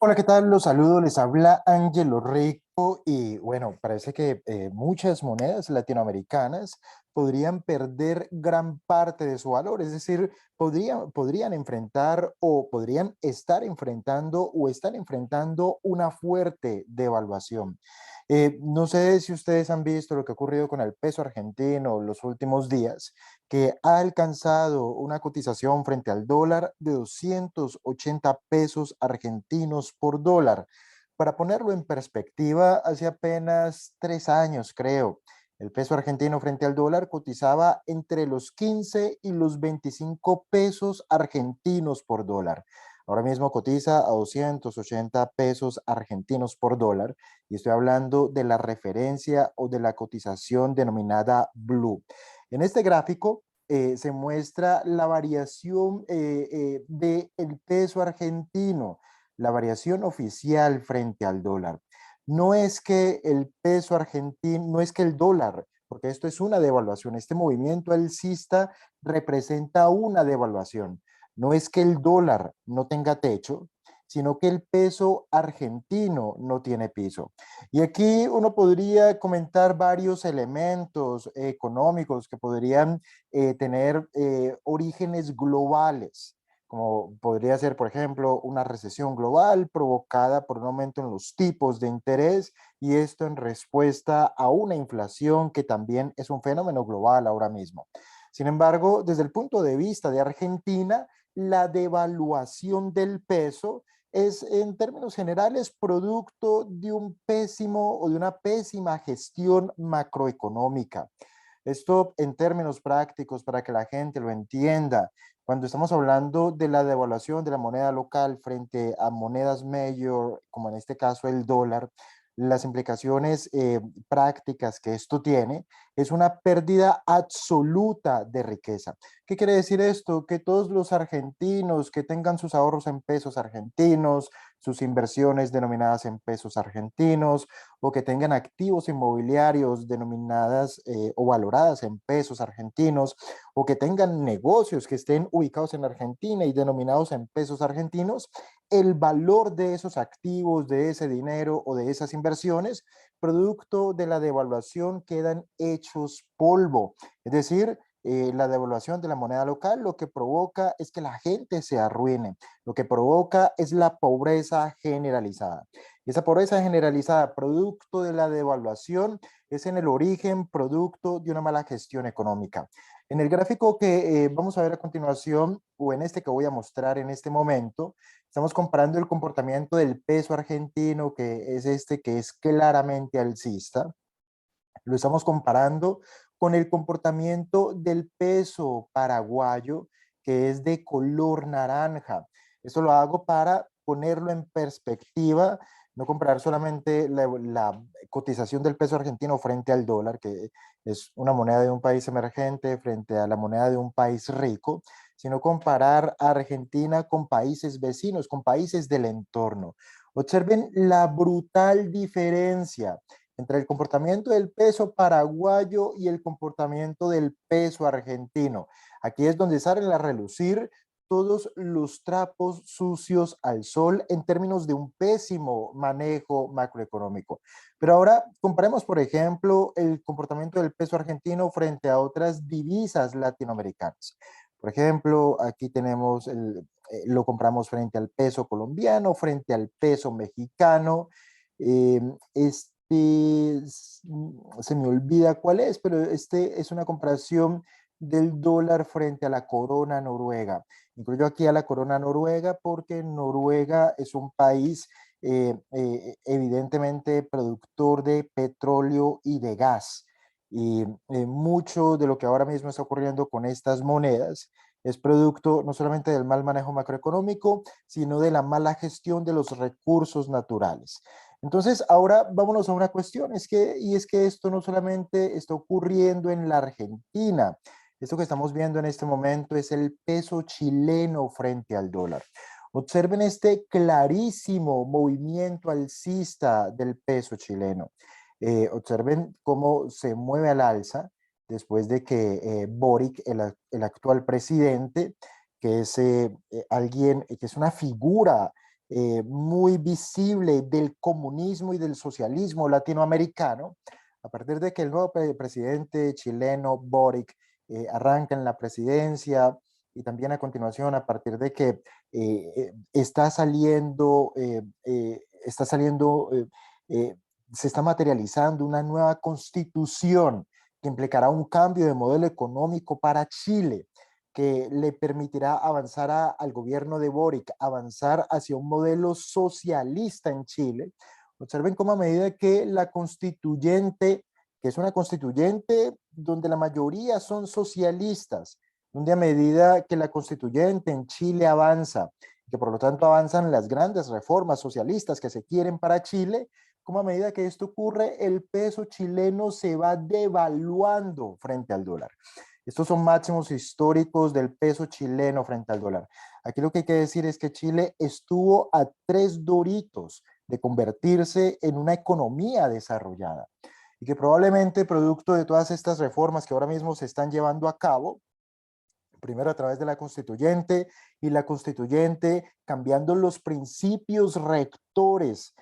Hola, ¿qué tal? Los saludo, les habla Ángelo Rico y bueno, parece que muchas monedas latinoamericanas podrían perder gran parte de su valor, es decir, podrían enfrentar o podrían estar enfrentando o están enfrentando una fuerte devaluación. No sé si ustedes han visto lo que ha ocurrido con el peso argentino los últimos días, que ha alcanzado una cotización frente al dólar de 280 pesos argentinos por dólar. Para ponerlo en perspectiva, hace apenas 3 años, creo, el peso argentino frente al dólar cotizaba entre los 15 y los 25 pesos argentinos por dólar. Ahora mismo cotiza a 280 pesos argentinos por dólar y estoy hablando de la referencia o de la cotización denominada Blue. En este gráfico se muestra la variación del peso argentino, la variación oficial frente al dólar. No es que el peso argentino, no es que el dólar, porque esto es una devaluación, este movimiento alcista representa una devaluación. No es que el dólar no tenga techo, sino que el peso argentino no tiene piso. Y aquí uno podría comentar varios elementos económicos que podrían tener orígenes globales, como podría ser, por ejemplo, una recesión global provocada por un aumento en los tipos de interés y esto en respuesta a una inflación que también es un fenómeno global ahora mismo. Sin embargo, desde el punto de vista de Argentina, la devaluación del peso es en términos generales producto de un pésimo o de una pésima gestión macroeconómica. Esto en términos prácticos para que la gente lo entienda. Cuando estamos hablando de la devaluación de la moneda local frente a monedas mayor, como en este caso el dólar, las implicaciones prácticas que esto tiene es una pérdida absoluta de riqueza. ¿Qué quiere decir esto? Que todos los argentinos que tengan sus ahorros en pesos argentinos, sus inversiones denominadas en pesos argentinos, o que tengan activos inmobiliarios denominadas o valoradas en pesos argentinos, o que tengan negocios que estén ubicados en Argentina y denominados en pesos argentinos, el valor de esos activos, de ese dinero o de esas inversiones, producto de la devaluación, quedan hechos polvo. Es decir, la devaluación de la moneda local lo que provoca es que la gente se arruine, lo que provoca es la pobreza generalizada. Y esa pobreza generalizada, producto de la devaluación, es en el origen producto de una mala gestión económica. En el gráfico que vamos a ver a continuación, o en este que voy a mostrar en este momento, estamos comparando el comportamiento del peso argentino, que es este que es claramente alcista. Lo estamos comparando con el comportamiento del peso paraguayo, que es de color naranja. Eso lo hago para ponerlo en perspectiva, no comparar solamente la cotización del peso argentino frente al dólar, que es una moneda de un país emergente frente a la moneda de un país rico, sino comparar a Argentina con países vecinos, con países del entorno. Observen la brutal diferencia entre el comportamiento del peso paraguayo y el comportamiento del peso argentino. Aquí es donde salen a relucir todos los trapos sucios al sol en términos de un pésimo manejo macroeconómico. Pero ahora comparemos, por ejemplo, el comportamiento del peso argentino frente a otras divisas latinoamericanas. Por ejemplo, aquí tenemos lo compramos frente al peso colombiano, frente al peso mexicano. Eh, se me olvida cuál es, pero este es una comparación del dólar frente a la corona noruega. Incluyo aquí a la corona noruega porque Noruega es un país evidentemente productor de petróleo y de gas. Y mucho de lo que ahora mismo está ocurriendo con estas monedas es producto no solamente del mal manejo macroeconómico, sino de la mala gestión de los recursos naturales. Entonces, ahora vámonos a una cuestión, y es que esto no solamente está ocurriendo en la Argentina, esto que estamos viendo en este momento es el peso chileno frente al dólar. Observen este clarísimo movimiento alcista del peso chileno. Observen cómo se mueve al alza después de que Boric, el actual presidente, que es alguien que es una figura muy visible del comunismo y del socialismo latinoamericano, a partir de que el nuevo presidente chileno, Boric, arranca en la presidencia y también a continuación, a partir de que está saliendo, se está materializando una nueva constitución que implicará un cambio de modelo económico para Chile, que le permitirá avanzar al gobierno de Boric, avanzar hacia un modelo socialista en Chile. Observen cómo a medida que la constituyente, que es una constituyente donde la mayoría son socialistas, donde a medida que la constituyente en Chile avanza, que por lo tanto avanzan las grandes reformas socialistas que se quieren para Chile, como a medida que esto ocurre, el peso chileno se va devaluando frente al dólar. Estos son máximos históricos del peso chileno frente al dólar. Aquí lo que hay que decir es que Chile estuvo a 3 doritos de convertirse en una economía desarrollada y que probablemente producto de todas estas reformas que ahora mismo se están llevando a cabo, primero a través de la constituyente y la constituyente cambiando los principios rectores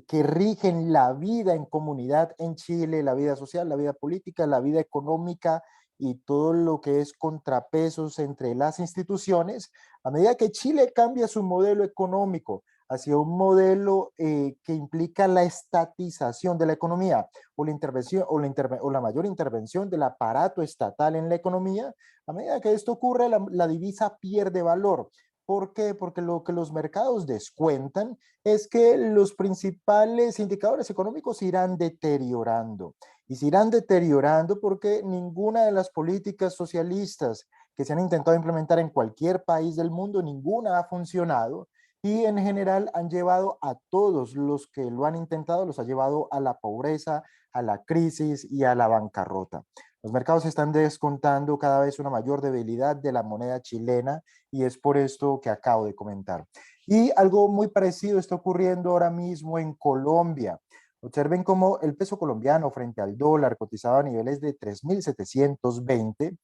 que rigen la vida en comunidad en Chile, la vida social, la vida política, la vida económica y todo lo que es contrapesos entre las instituciones, a medida que Chile cambia su modelo económico hacia un modelo que implica la estatización de la economía o la intervención o la mayor intervención del aparato estatal en la economía, a medida que esto ocurre, la divisa pierde valor. ¿Por qué? Porque lo que los mercados descuentan es que los principales indicadores económicos irán deteriorando. Y se irán deteriorando porque ninguna de las políticas socialistas que se han intentado implementar en cualquier país del mundo, ninguna ha funcionado. Y en general han llevado a todos los que lo han intentado, los ha llevado a la pobreza, a la crisis y a la bancarrota. Los mercados están descontando cada vez una mayor debilidad de la moneda chilena y es por esto que acabo de comentar. Y algo muy parecido está ocurriendo ahora mismo en Colombia. Observen cómo el peso colombiano frente al dólar cotizaba a niveles de 3.720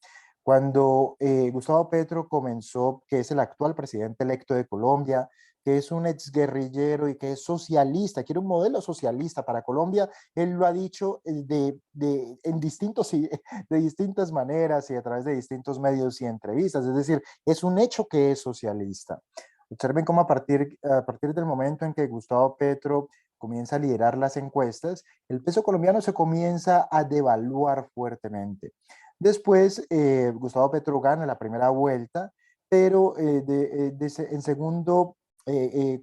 cuando Gustavo Petro comenzó, que es el actual presidente electo de Colombia, que es un exguerrillero y que es socialista, quiere un modelo socialista para Colombia. Él lo ha dicho de distintas maneras y a través de distintos medios y entrevistas. Es decir, es un hecho que es socialista. Observen cómo a partir del momento en que Gustavo Petro comienza a liderar las encuestas, el peso colombiano se comienza a devaluar fuertemente. Después, Gustavo Petro gana la primera vuelta, pero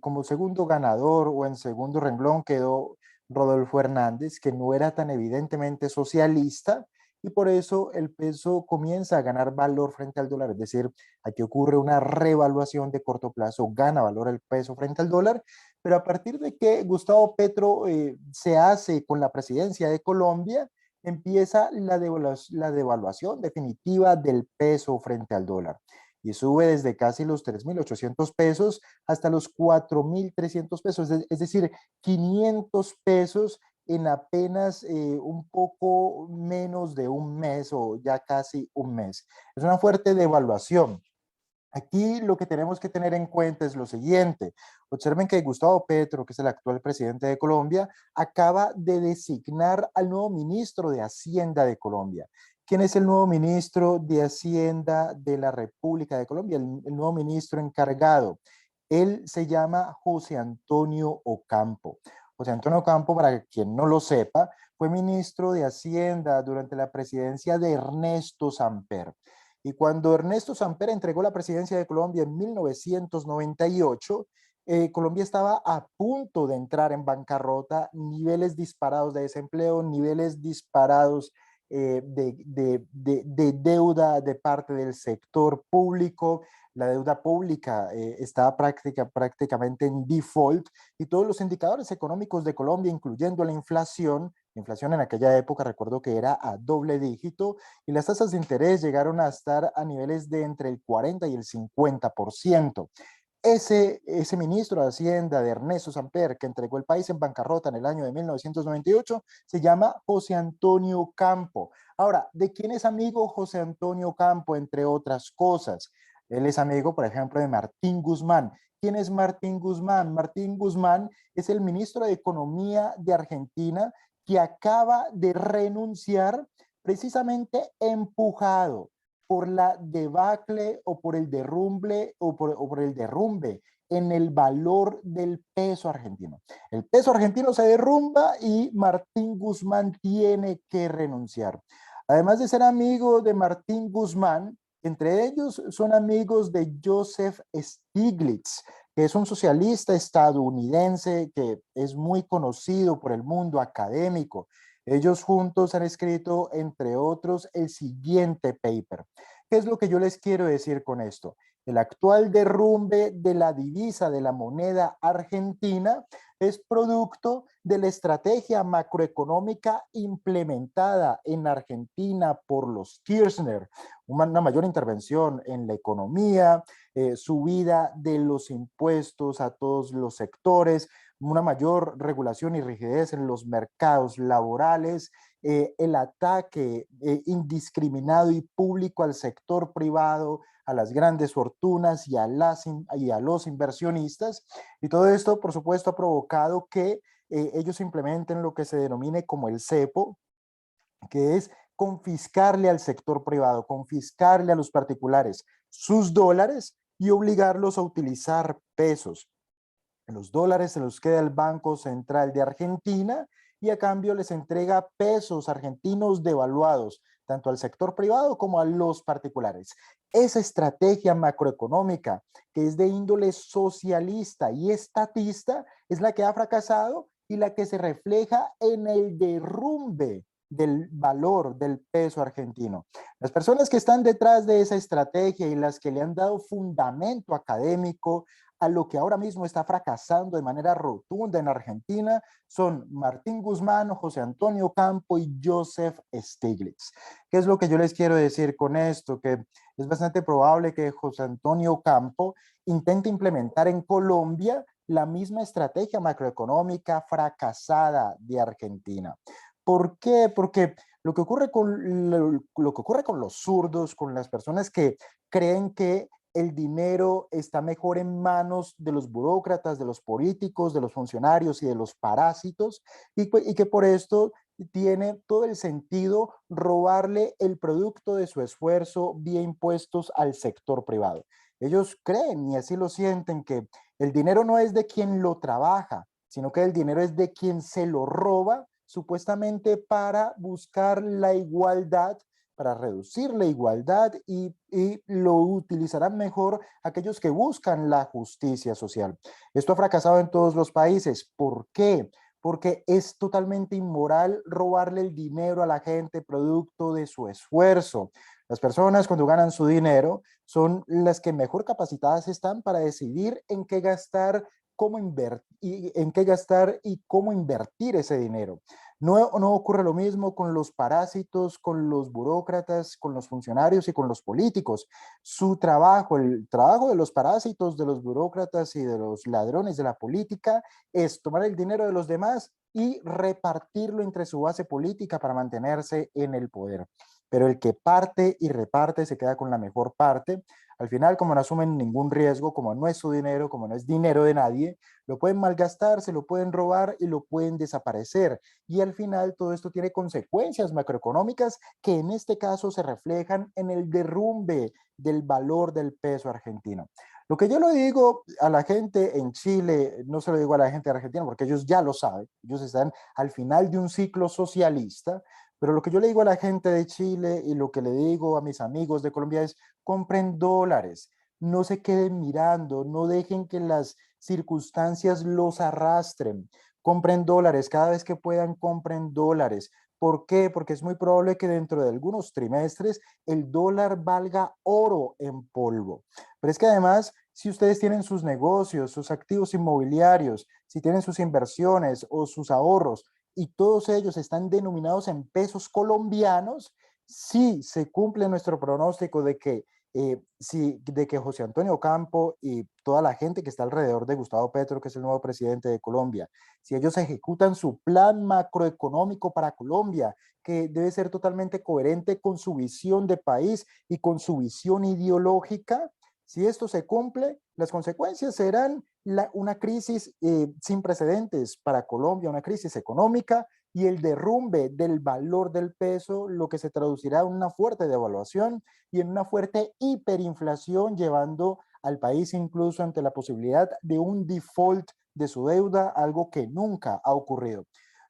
como segundo ganador o en segundo renglón quedó Rodolfo Hernández, que no era tan evidentemente socialista, y por eso el peso comienza a ganar valor frente al dólar, es decir, aquí ocurre una revaluación de corto plazo, gana valor el peso frente al dólar, pero a partir de que Gustavo Petro se hace con la presidencia de Colombia, empieza la devaluación definitiva del peso frente al dólar y sube desde casi los 3.800 pesos hasta los 4.300 pesos, es decir, 500 pesos en apenas un poco menos de un mes o ya casi un mes. Es una fuerte devaluación. Aquí lo que tenemos que tener en cuenta es lo siguiente. Observen que Gustavo Petro, que es el actual presidente de Colombia, acaba de designar al nuevo ministro de Hacienda de Colombia. ¿Quién es el nuevo ministro de Hacienda de la República de Colombia? El nuevo ministro encargado. Él se llama José Antonio Ocampo. José Antonio Ocampo, para quien no lo sepa, fue ministro de Hacienda durante la presidencia de Ernesto Samper. Y cuando Ernesto Samper entregó la presidencia de Colombia en 1998, Colombia estaba a punto de entrar en bancarrota, niveles disparados de desempleo, niveles disparados de deuda de parte del sector público. La deuda pública estaba prácticamente en default y todos los indicadores económicos de Colombia, incluyendo la inflación en aquella época recuerdo que era a doble dígito y las tasas de interés llegaron a estar a niveles de entre el 40 y el 50%. ese ministro de Hacienda de Ernesto Samper, que entregó el país en bancarrota en el año de 1998, se llama José Antonio Campo. Ahora, ¿de quién es amigo José Antonio Campo, entre otras cosas? Él es amigo, por ejemplo, de Martín Guzmán. ¿Quién es Martín Guzmán? Martín Guzmán es el ministro de Economía de Argentina que acaba de renunciar precisamente empujado por la debacle o por el derrumbe o por el derrumbe en el valor del peso argentino. El peso argentino se derrumba y Martín Guzmán tiene que renunciar. Además de ser amigo de Martín Guzmán, entre ellos son amigos de Joseph Stiglitz, que es un socialista estadounidense que es muy conocido por el mundo académico. Ellos juntos han escrito, entre otros, el siguiente paper. ¿Qué es lo que yo les quiero decir con esto? El actual derrumbe de la divisa de la moneda argentina es producto de la estrategia macroeconómica implementada en Argentina por los Kirchner, una mayor intervención en la economía, subida de los impuestos a todos los sectores, una mayor regulación y rigidez en los mercados laborales, el ataque indiscriminado y público al sector privado, a las grandes fortunas y a los inversionistas. Y todo esto, por supuesto, ha provocado que ellos implementen lo que se denomine como el cepo, que es confiscarle al sector privado, confiscarle a los particulares sus dólares y obligarlos a utilizar pesos. Los dólares se los queda el Banco Central de Argentina y a cambio les entrega pesos argentinos devaluados, tanto al sector privado como a los particulares. Esa estrategia macroeconómica, que es de índole socialista y estatista, es la que ha fracasado y la que se refleja en el derrumbe del valor del peso argentino. Las personas que están detrás de esa estrategia y las que le han dado fundamento académico a lo que ahora mismo está fracasando de manera rotunda en Argentina son Martín Guzmán, José Antonio Campo y Joseph Stiglitz. ¿Qué es lo que yo les quiero decir con esto? Que es bastante probable que José Antonio Campo intente implementar en Colombia la misma estrategia macroeconómica fracasada de Argentina. ¿Por qué? Porque lo que ocurre con los zurdos, con las personas que creen que el dinero está mejor en manos de los burócratas, de los políticos, de los funcionarios y de los parásitos, y que por esto tiene todo el sentido robarle el producto de su esfuerzo vía impuestos al sector privado. Ellos creen y así lo sienten que el dinero no es de quien lo trabaja, sino que el dinero es de quien se lo roba supuestamente para buscar la igualdad, para reducir la igualdad y lo utilizarán mejor aquellos que buscan la justicia social. Esto ha fracasado en todos los países. ¿Por qué? Porque es totalmente inmoral robarle el dinero a la gente producto de su esfuerzo. Las personas cuando ganan su dinero son las que mejor capacitadas están para decidir en qué gastar, cómo invertir, en qué gastar y cómo invertir ese dinero. No ocurre lo mismo con los parásitos, con los burócratas, con los funcionarios y con los políticos. Su trabajo, el trabajo de los parásitos, de los burócratas y de los ladrones de la política es tomar el dinero de los demás y repartirlo entre su base política para mantenerse en el poder. Pero el que parte y reparte se queda con la mejor parte. Al final, como no asumen ningún riesgo, como no es su dinero, como no es dinero de nadie, lo pueden malgastar, se lo pueden robar y lo pueden desaparecer. Y al final todo esto tiene consecuencias macroeconómicas que en este caso se reflejan en el derrumbe del valor del peso argentino. Lo que yo le digo a la gente en Chile, no se lo digo a la gente argentina porque ellos ya lo saben, ellos están al final de un ciclo socialista, pero lo que yo le digo a la gente de Chile y lo que le digo a mis amigos de Colombia es compren dólares, no se queden mirando, no dejen que las circunstancias los arrastren, compren dólares, cada vez que puedan compren dólares. ¿Por qué? Porque es muy probable que dentro de algunos trimestres el dólar valga oro en polvo. Pero es que además, si ustedes tienen sus negocios, sus activos inmobiliarios, si tienen sus inversiones o sus ahorros y todos ellos están denominados en pesos colombianos, sí se cumple nuestro pronóstico de que de que José Antonio Campo y toda la gente que está alrededor de Gustavo Petro, que es el nuevo presidente de Colombia, si ellos ejecutan su plan macroeconómico para Colombia, que debe ser totalmente coherente con su visión de país y con su visión ideológica, si esto se cumple, las consecuencias serán una crisis sin precedentes para Colombia, una crisis económica y el derrumbe del valor del peso, lo que se traducirá en una fuerte devaluación y en una fuerte hiperinflación, llevando al país incluso ante la posibilidad de un default de su deuda, algo que nunca ha ocurrido.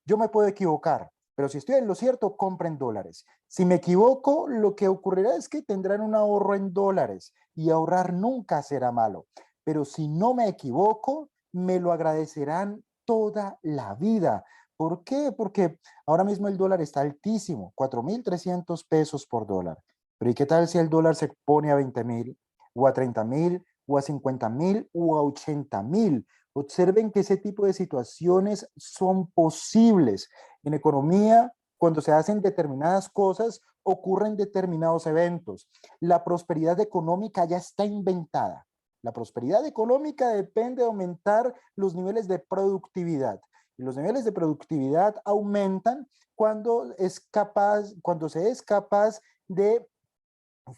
Yo me puedo equivocar, pero si estoy en lo cierto, compren dólares. Si me equivoco, lo que ocurrirá es que tendrán un ahorro en dólares y ahorrar nunca será malo. Pero si no me equivoco, me lo agradecerán toda la vida. ¿Por qué? Porque ahora mismo el dólar está altísimo, 4.300 pesos por dólar. Pero ¿y qué tal si el dólar se pone a 20.000 o a 30.000 o a 50.000 o a 80.000? Observen que ese tipo de situaciones son posibles. En economía, cuando se hacen determinadas cosas, ocurren determinados eventos. La prosperidad económica ya está inventada. La prosperidad económica depende de aumentar los niveles de productividad. Y los niveles de productividad aumentan cuando se es capaz de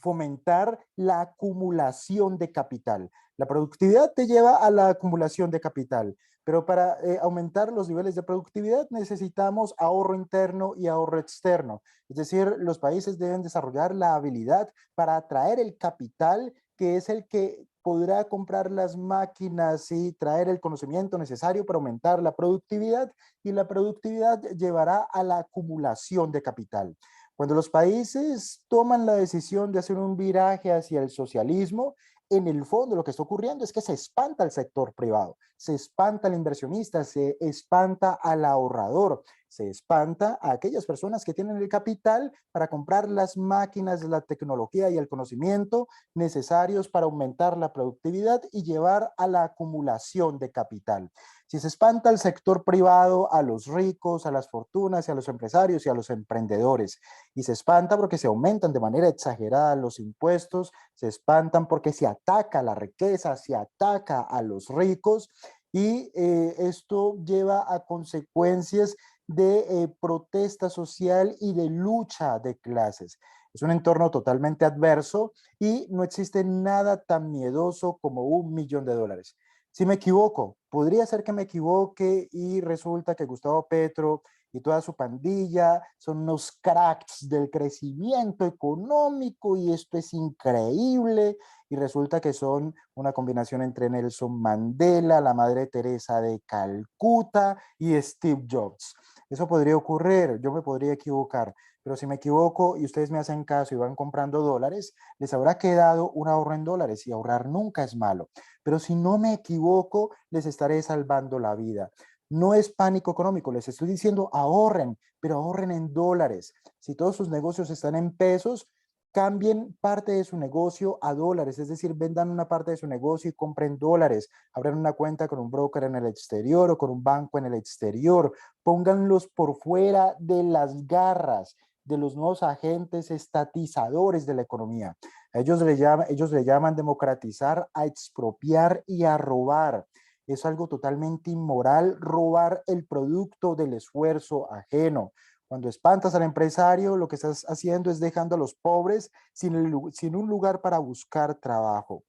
fomentar la acumulación de capital. La productividad te lleva a la acumulación de capital, pero para aumentar los niveles de productividad necesitamos ahorro interno y ahorro externo. Es decir, los países deben desarrollar la habilidad para atraer el capital, que es el que podrá comprar las máquinas y traer el conocimiento necesario para aumentar la productividad, y la productividad llevará a la acumulación de capital. Cuando los países toman la decisión de hacer un viraje hacia el socialismo, en el fondo lo que está ocurriendo es que se espanta al sector privado, se espanta al inversionista, se espanta al ahorrador, se espanta a aquellas personas que tienen el capital para comprar las máquinas, la tecnología y el conocimiento necesarios para aumentar la productividad y llevar a la acumulación de capital. Si se espanta al sector privado, a los ricos, a las fortunas y a los empresarios y a los emprendedores, y se espanta porque se aumentan de manera exagerada los impuestos, se espantan porque se ataca la riqueza, se ataca a los ricos, y esto lleva a consecuencias de protesta social y de lucha de clases. Es un entorno totalmente adverso y no existe nada tan miedoso como $1.000.000. Si me equivoco, podría ser que me equivoque y resulta que Gustavo Petro y toda su pandilla son unos cracks del crecimiento económico y esto es increíble, y resulta que son una combinación entre Nelson Mandela, la Madre Teresa de Calcuta y Steve Jobs. Eso podría ocurrir, yo me podría equivocar, pero si me equivoco y ustedes me hacen caso y van comprando dólares, les habrá quedado un ahorro en dólares, y ahorrar nunca es malo. Pero si no me equivoco, les estaré salvando la vida. No es pánico económico, les estoy diciendo ahorren, pero ahorren en dólares. Si todos sus negocios están en pesos, cambien parte de su negocio a dólares, es decir, vendan una parte de su negocio y compren dólares, abran una cuenta con un broker en el exterior o con un banco en el exterior, pónganlos por fuera de las garras de los nuevos agentes estatizadores de la economía. Ellos le llaman democratizar, a expropiar y a robar. Es algo totalmente inmoral robar el producto del esfuerzo ajeno. Cuando espantas al empresario, lo que estás haciendo es dejando a los pobres sin un lugar para buscar trabajo.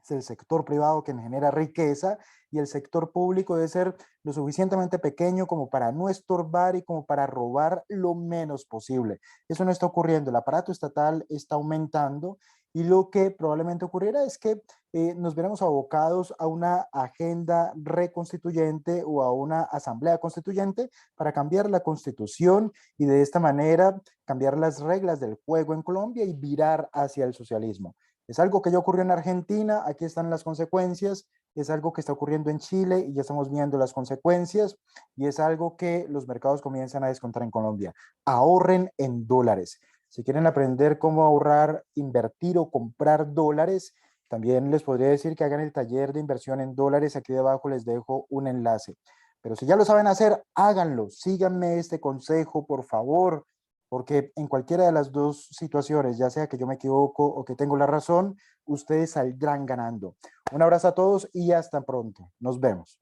Es el sector privado quien genera riqueza, y el sector público debe ser lo suficientemente pequeño como para no estorbar y como para robar lo menos posible. Eso no está ocurriendo, el aparato estatal está aumentando, y lo que probablemente ocurrirá es que nos veremos abocados a una agenda reconstituyente o a una asamblea constituyente para cambiar la constitución y de esta manera cambiar las reglas del juego en Colombia y virar hacia el socialismo. Es algo que ya ocurrió en Argentina, aquí están las consecuencias, es algo que está ocurriendo en Chile y ya estamos viendo las consecuencias, y es algo que los mercados comienzan a descontar en Colombia. Ahorren en dólares. Si quieren aprender cómo ahorrar, invertir o comprar dólares, también les podría decir que hagan el taller de inversión en dólares. Aquí debajo les dejo un enlace. Pero si ya lo saben hacer, háganlo. Síganme este consejo, por favor. porque en cualquiera de las dos situaciones, ya sea que yo me equivoco o que tengo la razón, ustedes saldrán ganando. Un abrazo a todos y hasta pronto. Nos vemos.